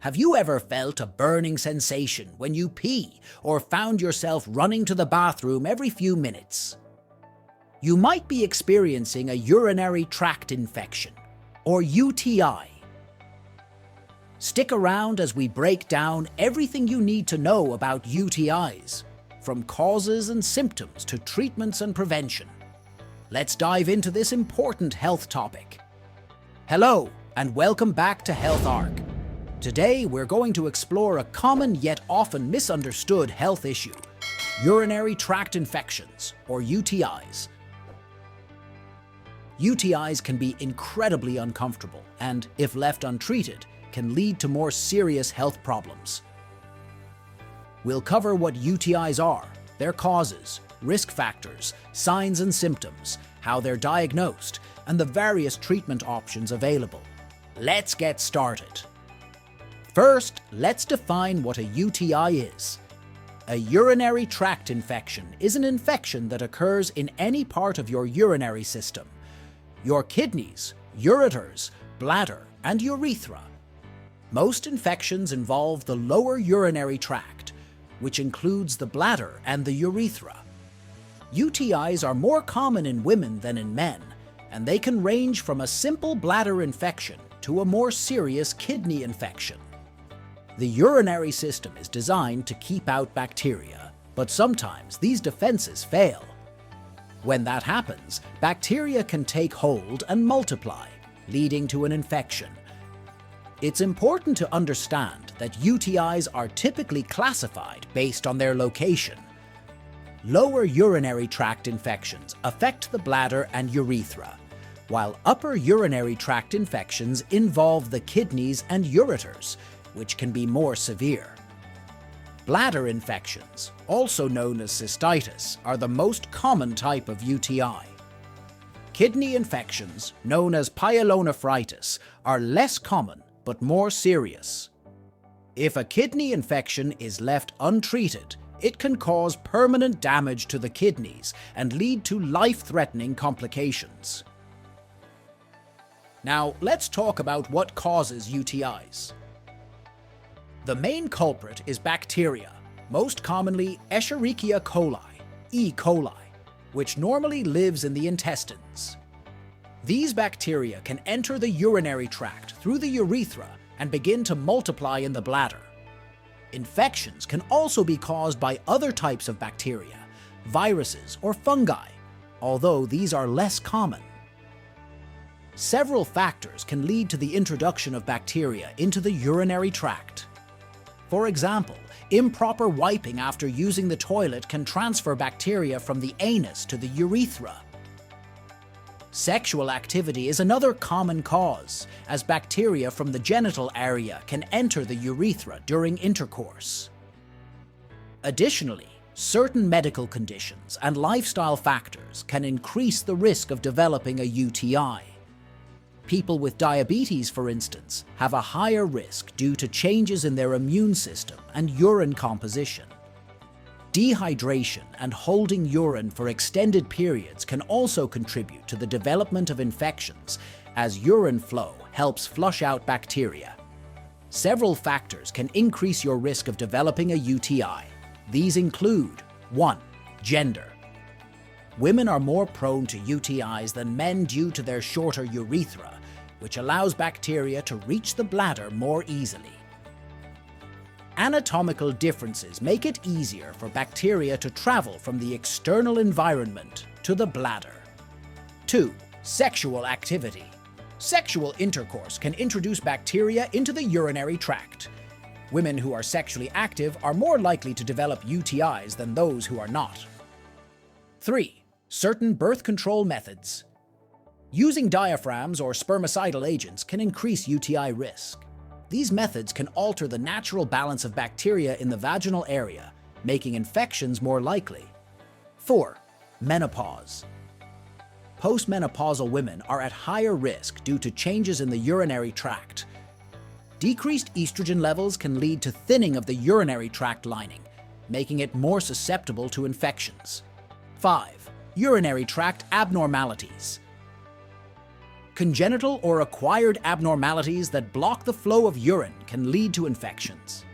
Have you ever felt a burning sensation when you pee or found yourself running to the bathroom every few minutes? You might be experiencing a urinary tract infection, or UTI. Stick around as we break down everything you need to know about UTIs, from causes and symptoms to treatments and prevention. Let's dive into this important health topic. Hello, and welcome back to Health Arc. Today, we're going to explore a common yet often misunderstood health issue: urinary tract infections, or UTIs. UTIs can be incredibly uncomfortable and, if left untreated, can lead to more serious health problems. We'll cover what UTIs are, their causes, risk factors, signs and symptoms, how they're diagnosed, and the various treatment options available. Let's get started. First, let's define what a UTI is. A urinary tract infection is an infection that occurs in any part of your urinary system: your kidneys, ureters, bladder, and urethra. Most infections involve the lower urinary tract, which includes the bladder and the urethra. UTIs are more common in women than in men, and they can range from a simple bladder infection to a more serious kidney infection. The urinary system is designed to keep out bacteria, but sometimes these defenses fail. When that happens, bacteria can take hold and multiply, leading to an infection. It's important to understand that UTIs are typically classified based on their location. Lower urinary tract infections affect the bladder and urethra, while upper urinary tract infections involve the kidneys and ureters, which can be more severe. Bladder infections, also known as cystitis, are the most common type of UTI. Kidney infections, known as pyelonephritis, are less common but more serious. If a kidney infection is left untreated, it can cause permanent damage to the kidneys and lead to life-threatening complications. Now, let's talk about what causes UTIs. The main culprit is bacteria, most commonly Escherichia coli, E. coli, which normally lives in the intestines. These bacteria can enter the urinary tract through the urethra and begin to multiply in the bladder. Infections can also be caused by other types of bacteria, viruses, or fungi, although these are less common. Several factors can lead to the introduction of bacteria into the urinary tract. For example, improper wiping after using the toilet can transfer bacteria from the anus to the urethra. Sexual activity is another common cause, as bacteria from the genital area can enter the urethra during intercourse. Additionally, certain medical conditions and lifestyle factors can increase the risk of developing a UTI. People with diabetes, for instance, have a higher risk due to changes in their immune system and urine composition. Dehydration and holding urine for extended periods can also contribute to the development of infections, as urine flow helps flush out bacteria. Several factors can increase your risk of developing a UTI. These include: 1. Gender. Women are more prone to UTIs than men due to their shorter urethra, which allows bacteria to reach the bladder more easily. Anatomical differences make it easier for bacteria to travel from the external environment to the bladder. 2. Sexual activity. Sexual intercourse can introduce bacteria into the urinary tract. Women who are sexually active are more likely to develop UTIs than those who are not. 3. Certain birth control methods. Using diaphragms or spermicidal agents can increase UTI risk. These methods can alter the natural balance of bacteria in the vaginal area, making infections more likely. 4. Menopause. Postmenopausal women are at higher risk due to changes in the urinary tract. Decreased estrogen levels can lead to thinning of the urinary tract lining, making it more susceptible to infections. 5. Urinary tract abnormalities. Congenital or acquired abnormalities that block the flow of urine can lead to infections.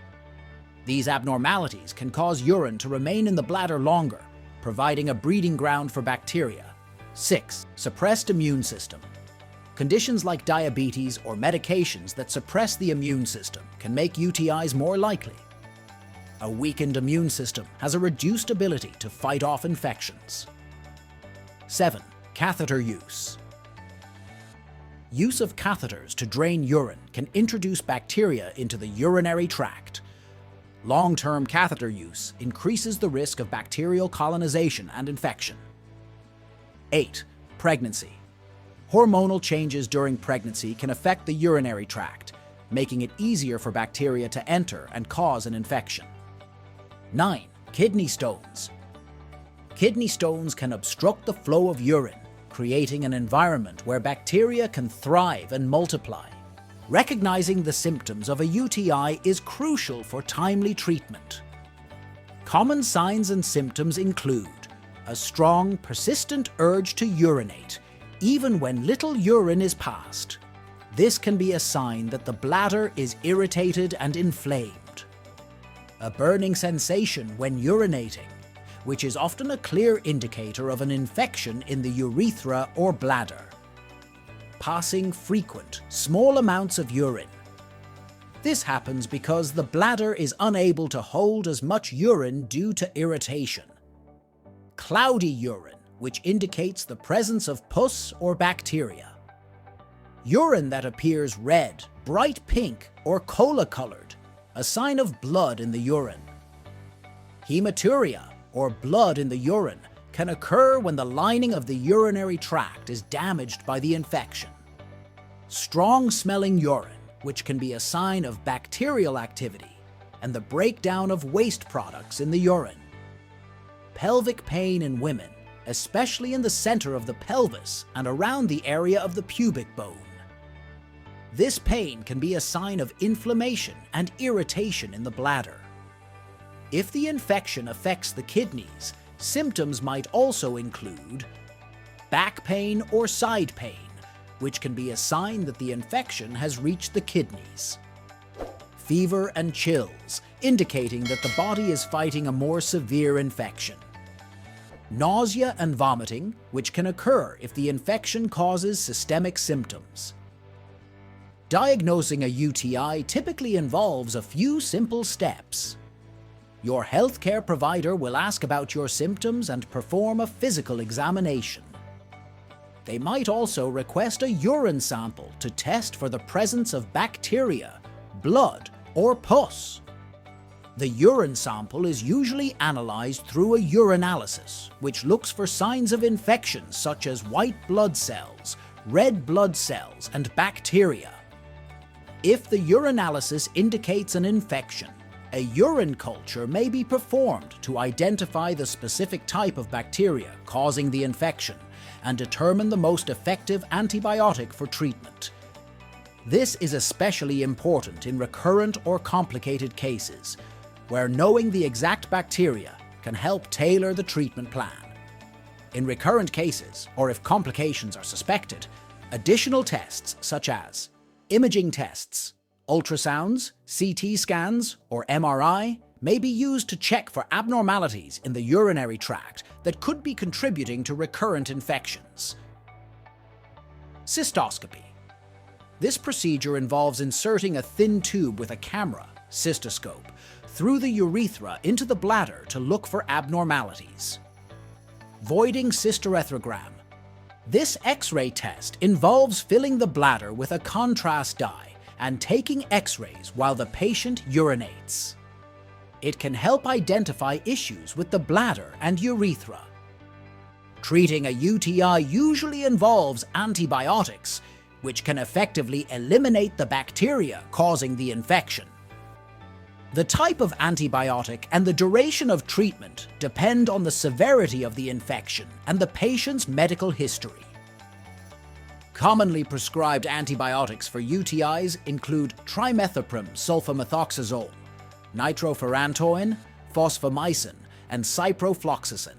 These abnormalities can cause urine to remain in the bladder longer, providing a breeding ground for bacteria. 6. Suppressed immune system. Conditions like diabetes or medications that suppress the immune system can make UTIs more likely. A weakened immune system has a reduced ability to fight off infections. 7. Catheter use. Use of catheters to drain urine can introduce bacteria into the urinary tract. Long-term catheter use increases the risk of bacterial colonization and infection. 8. Pregnancy. Hormonal changes during pregnancy can affect the urinary tract, making it easier for bacteria to enter and cause an infection. 9. Kidney stones. Kidney stones can obstruct the flow of urine, creating an environment where bacteria can thrive and multiply. Recognizing the symptoms of a UTI is crucial for timely treatment. Common signs and symptoms include a strong, persistent urge to urinate, even when little urine is passed. This can be a sign that the bladder is irritated and inflamed. A burning sensation when urinating, which is often a clear indicator of an infection in the urethra or bladder. Passing frequent, small amounts of urine. This happens because the bladder is unable to hold as much urine due to irritation. Cloudy urine, which indicates the presence of pus or bacteria. Urine that appears red, bright pink, or cola-colored, a sign of blood in the urine. Hematuria, or blood in the urine, can occur when the lining of the urinary tract is damaged by the infection. Strong-smelling urine, which can be a sign of bacterial activity, and the breakdown of waste products in the urine. Pelvic pain in women, especially in the center of the pelvis and around the area of the pubic bone. This pain can be a sign of inflammation and irritation in the bladder. If the infection affects the kidneys, symptoms might also include back pain or side pain, which can be a sign that the infection has reached the kidneys. Fever and chills, indicating that the body is fighting a more severe infection. Nausea and vomiting, which can occur if the infection causes systemic symptoms. Diagnosing a UTI typically involves a few simple steps. Your healthcare provider will ask about your symptoms and perform a physical examination. They might also request a urine sample to test for the presence of bacteria, blood, or pus. The urine sample is usually analyzed through a urinalysis, which looks for signs of infections such as white blood cells, red blood cells, and bacteria. If the urinalysis indicates an infection, a urine culture may be performed to identify the specific type of bacteria causing the infection and determine the most effective antibiotic for treatment. This is especially important in recurrent or complicated cases, where knowing the exact bacteria can help tailor the treatment plan. In recurrent cases, or if complications are suspected, additional tests such as imaging tests, ultrasounds, CT scans, or MRI may be used to check for abnormalities in the urinary tract that could be contributing to recurrent infections. Cystoscopy. This procedure involves inserting a thin tube with a camera, cystoscope, through the urethra into the bladder to look for abnormalities. Voiding cystourethrogram. This X-ray test involves filling the bladder with a contrast dye and taking X-rays while the patient urinates. It can help identify issues with the bladder and urethra. Treating a UTI usually involves antibiotics, which can effectively eliminate the bacteria causing the infection. The type of antibiotic and the duration of treatment depend on the severity of the infection and the patient's medical history. Commonly prescribed antibiotics for UTIs include trimethoprim sulfamethoxazole, nitrofurantoin, fosfomycin, and ciprofloxacin.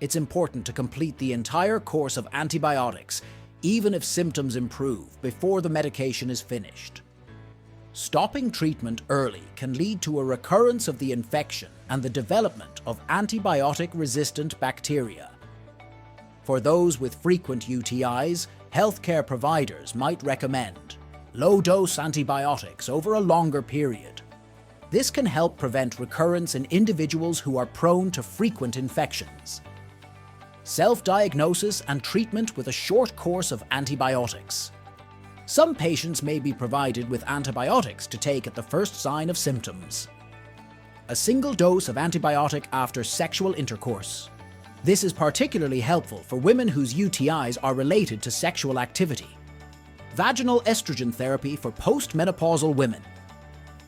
It's important to complete the entire course of antibiotics, even if symptoms improve before the medication is finished. Stopping treatment early can lead to a recurrence of the infection and the development of antibiotic-resistant bacteria. For those with frequent UTIs, healthcare providers might recommend low-dose antibiotics over a longer period. This can help prevent recurrence in individuals who are prone to frequent infections. Self-diagnosis and treatment with a short course of antibiotics. Some patients may be provided with antibiotics to take at the first sign of symptoms. A single dose of antibiotic after sexual intercourse. This is particularly helpful for women whose UTIs are related to sexual activity. Vaginal estrogen therapy for postmenopausal women.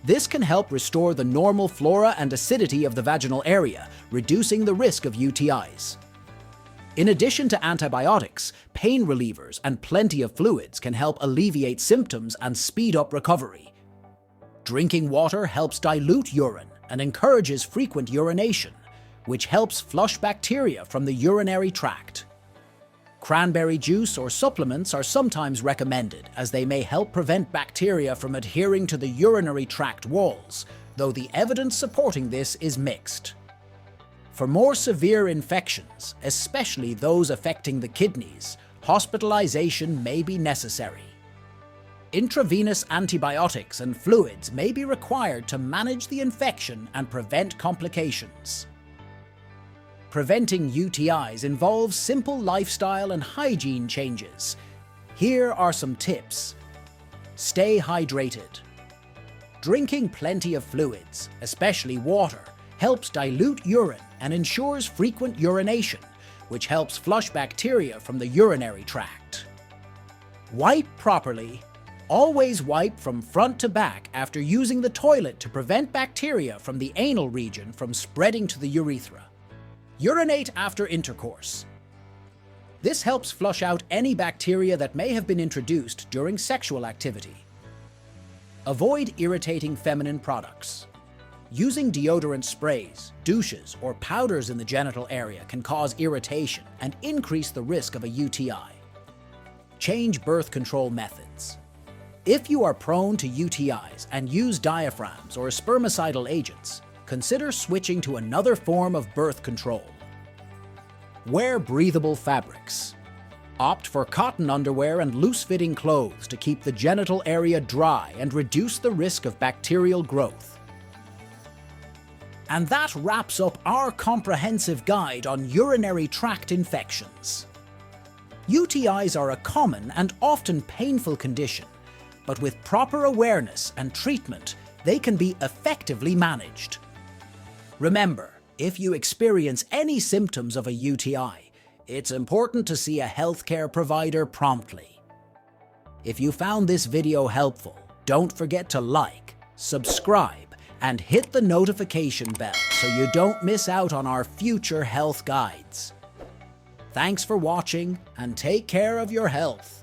This can help restore the normal flora and acidity of the vaginal area, reducing the risk of UTIs. In addition to antibiotics, pain relievers and plenty of fluids can help alleviate symptoms and speed up recovery. Drinking water helps dilute urine and encourages frequent urination, which helps flush bacteria from the urinary tract. Cranberry juice or supplements are sometimes recommended as they may help prevent bacteria from adhering to the urinary tract walls, though the evidence supporting this is mixed. For more severe infections, especially those affecting the kidneys, hospitalization may be necessary. Intravenous antibiotics and fluids may be required to manage the infection and prevent complications. Preventing UTIs involves simple lifestyle and hygiene changes. Here are some tips. Stay hydrated. Drinking plenty of fluids, especially water, helps dilute urine and ensures frequent urination, which helps flush bacteria from the urinary tract. Wipe properly. Always wipe from front to back after using the toilet to prevent bacteria from the anal region from spreading to the urethra. Urinate after intercourse. This helps flush out any bacteria that may have been introduced during sexual activity. Avoid irritating feminine products. Using deodorant sprays, douches, or powders in the genital area can cause irritation and increase the risk of a UTI. Change birth control methods. If you are prone to UTIs and use diaphragms or spermicidal agents, consider switching to another form of birth control. Wear breathable fabrics. Opt for cotton underwear and loose-fitting clothes to keep the genital area dry and reduce the risk of bacterial growth. And that wraps up our comprehensive guide on urinary tract infections. UTIs are a common and often painful condition, but with proper awareness and treatment, they can be effectively managed. Remember, if you experience any symptoms of a UTI, it's important to see a healthcare provider promptly. If you found this video helpful, don't forget to like, subscribe, and hit the notification bell so you don't miss out on our future health guides. Thanks for watching and take care of your health.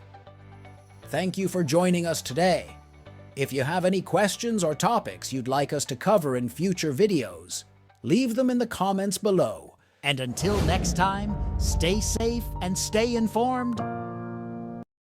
Thank you for joining us today. If you have any questions or topics you'd like us to cover in future videos, leave them in the comments below. And until next time, stay safe and stay informed.